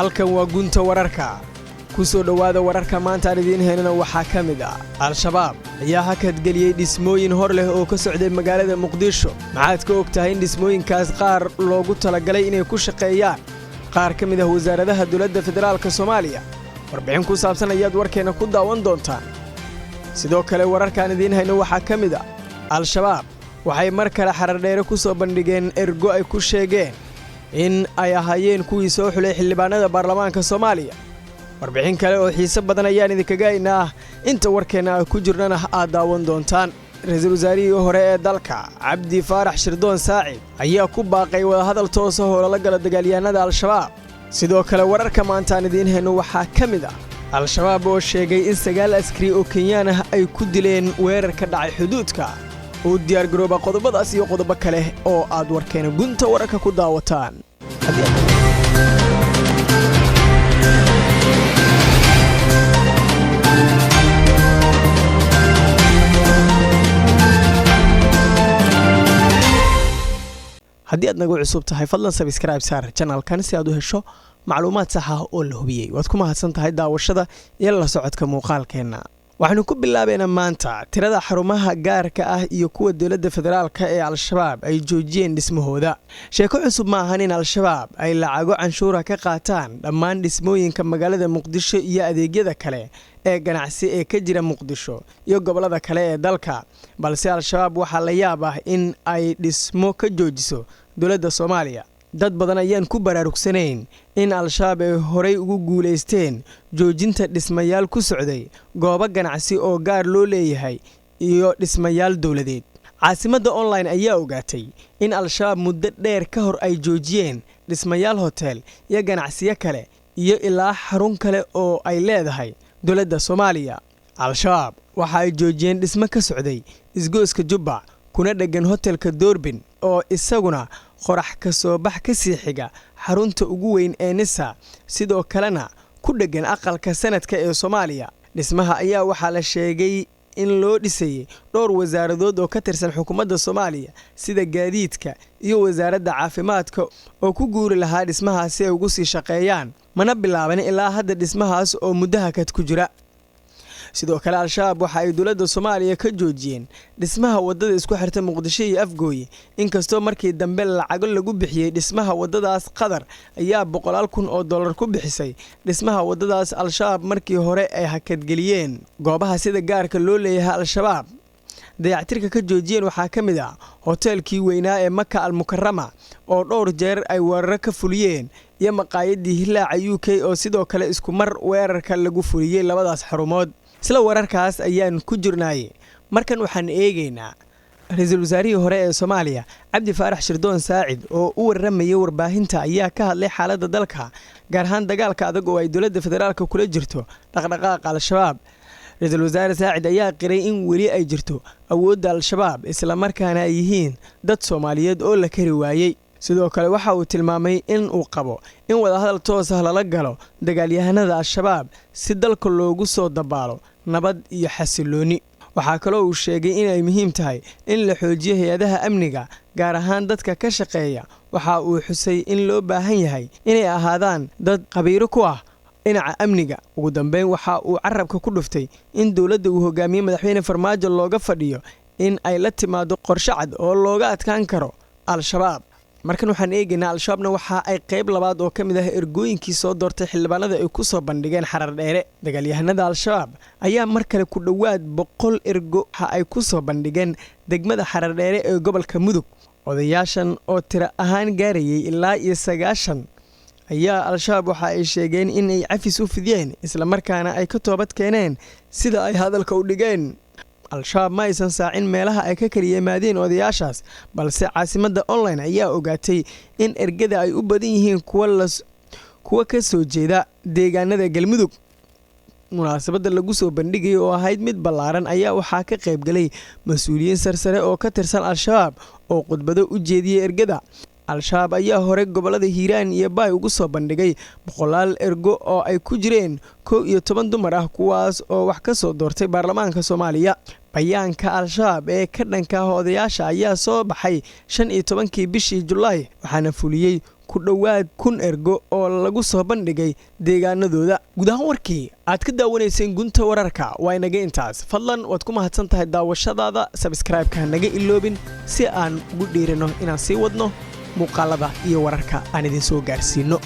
halkan waa gunta wararka ku soo dhawaada wararka maanta aan idiin heynana waxaa ka mid ah al-shabaab ayaa hakad geliyay dhismooyin hor leh oo ka socday magaalada muqdisho maxaad ka ogtahay in dhismooyinkaas qaar loogu talagalay inay ku shaqeeyaan qaar ka mid ah wasaaradaha dowladda federaalka Soomaaliya warbixin ku saabsan ayaad warkeena ku daawan doontaan sidoo kale wararkaan idiin hayno waxaa ka mid ah al-shabaab waxay mar kale xarar dheere ku soo bandhigeen ergo ay ku sheegeen in ay ahaayeen kuwii soo xulay xildhibaanada baarlamaanka Soomaaliya warbixin kale oo xiiso badan ayaan idinkaga haynaa inta warkeena ku jirnana aad daawan doontaan ra'iisul wasaarihii hore ee dalka Cabdi Faarax Shirdoon Saacid ayaa ku baaqay wada hadal toos ah oo la gala dagaalyahanada al-shabaab sidoo kale wararka maanta aan idiin hayno waxaa ka mid ah al-shabaab oo sheegay in 9 askari oo Kenyaan ah ay ku dileen weerar ka dhacay xuduudka oo diyaar garooba qodobadaas iyo qodobo kale oo aad warkeena gunta wararka ku daawataan haddii aad nagu cusub tahay fadlan subscribe saar channelkan si aad u hesho macluumaad sax ah oo la hubiyay waad ku mahadsan tahay daawashada iyo la socodka muuqaalkeena waxaanu ku bilaabeynaa maanta tirada xarumaha gaarka ah iyo kuwa dowladda federaalka ee al-shabaab ay joojiyeen dhismahooda sheeko cusub ma ahan in al-shabaab ay lacago canshuura ka qaataan dhammaan dhismooyinka magaalada muqdisho iyo adeegyada kale ee ganacsi ee ka jira muqdisho iyo gobolada kale ee dalka balse al-shabaab waxaa la yaab ah in ay dhismo ka joojiso dowladda Soomaaliya dad badan ayaan ku baraarugsanayn in al-shabaab ay horey ugu guuleysteen joojinta dhismayaal ku socday goobo ganacsi oo gaar loo leeyahay iyo dhismayaal dowladeed caasimadda online ayaa ogaatay in al-shabaab muddo dheer ka hor ay joojiyeen dhismayaal hotel iyo ganacsiyo kale iyo ilaa xarun kale oo ay leedahay dowladda Soomaaliya al-shabaab waxa ay joojiyeen dhismo ka socday isgooska Jubba kuna dhagan hotelka Doorbin oo isaguna qorax ka soo bax ka sii xiga xarunta ugu weyn ee Nisa sidoo kalena ku dhagan aqalka sanadka ee Soomaaliya dhismaha ayaa waxaa la sheegay in loo dhisay dhowr wasaaradood oo ka tirsan xukuumadda Soomaaliya sida gaadiidka iyo wasaaradda caafimaadka oo ku guuri lahaa dhismahaasi ay ugu sii shaqeeyaan mana bilaaban ilaa hadda dhismahaas oo muddaha kad ku jira sidoo kale al-shabaab waxa ay dowladda Soomaaliya ka joojiyeen dhismaha wadada isku xirta Muqdisho iyo Afgooye inkastoo markii dambe lacag lagu bixiyay dhismaha wadadaas qadar ayaa $100,000 ku bixisay dhismaha wadadaas al-shabaab markii hore ay hakad geliyeen goobaha sida gaarka loo leeyahay al-shabaab dayactirka ka joojiyeen waxaa ka mid ah hotelkii weynaa ee Maka al-Mukarrama oo dhowr jeer ay weerar ka fuliyeen iyo maqaayadii Hilaaca UK oo sidoo kale isku mar weerarka lagu fuliyay labadaas xarumood isla wararkaas ayaan ku jirnay markan waxaan eegaynaa ra'iisul wasaarihii hore ee Soomaaliya Cabdi Faarax Shirdoon Saacid oo u waramayay warbaahinta ayaa ka hadlay xaaladda dalka gaar ahaan dagaalka adag oo ay dowladda federaalka kula jirto dhaqdhaqaaqa al-shabaab ra'iisul wasaare Saacid ayaa qiray in weli ay jirto awoodda al-shabaab isla markaana ay yihiin dad Soomaaliyeed oo la kari waayay sidoo kale waxa uu tilmaamay in uu qabo in wada hadal toos ah lala galo dagaalyahanada al-shabaab si dalka loogu soo dabaalo nabad iyo xasilooni waxa kale oo uu sheegay in ay muhiim tahay in la xoojiyo hay'adaha amniga gaar ahaan dadka ka shaqeeya waxa uu xusay in loo baahan yahay inay ahaadaan dad qabiiro ku ah dhinaca amniga ugu dambeyn waxa uu carabka ku dhuftay in dowladda uu hogaamiye madaxweyne Farmaajo looga fadhiyo in ay la timaado qorshe cad oo looga adkaan karo al-shabaab markan waxaan eegaynaa al-shabaabna waxa ay qayb labaad oo ka mid ah ergooyinkii soo doortay xildhibaanada ay ku soo bandhigeen xarar dheere dagaalyahanada al-shabaab ayaa mar kale ku dhawaad 100 ergo waxa ay ku soo bandhigeen degmada xarar dheere ee gobolka Mudug odayaashan oo tiro ahaan gaarayay ilaa 90 ayaa al-shabaab waxa ay sheegeen in ay cafis u fidiyeen isla markaana ay ka toobad keeneen sida ay hadalka u dhigeen al-shabaab ma aysan saacin meelaha ay ka kaliyeemaadeen odayaashaas balse caasimadda online ayaa ogaatay in ergada ay u badan yihiin kuwa ka soo jeeda deegaanada Galmudug munaasabadda lagu soo bandhigay oo ahayd mid ballaaran ayaa waxaa ka qayb galay mas'uuliyiin sarsare oo ka tirsan al-shabaab oo khudbado u jeediyay ergada al-shabaab ayaa hore gobolada Hiiraan iyo Baay ugu soo bandhigay 100 ergo oo ay ku jireen 11 dumar ah kuwaas oo wax ka soo doortay baarlamaanka Soomaaliya bayaanka al-shabaab ee ka dhanka odayaasha ayaa soo baxay 15kii bishii July waxaana fuliyay ku dhowaad 1,000 ergo oo lagu soo bandhigay deegaanadooda. guud ahaan warkii aad ka daawanayseen gunta wararka waa inaga intaas. fadlan waad ku mahadsan tahay daawashadaada. subscribe-ka naga iloobin si aan ugu dhiirino inaan sii wadno muuqaalada iyo wararka aan idin soo gaarsiino.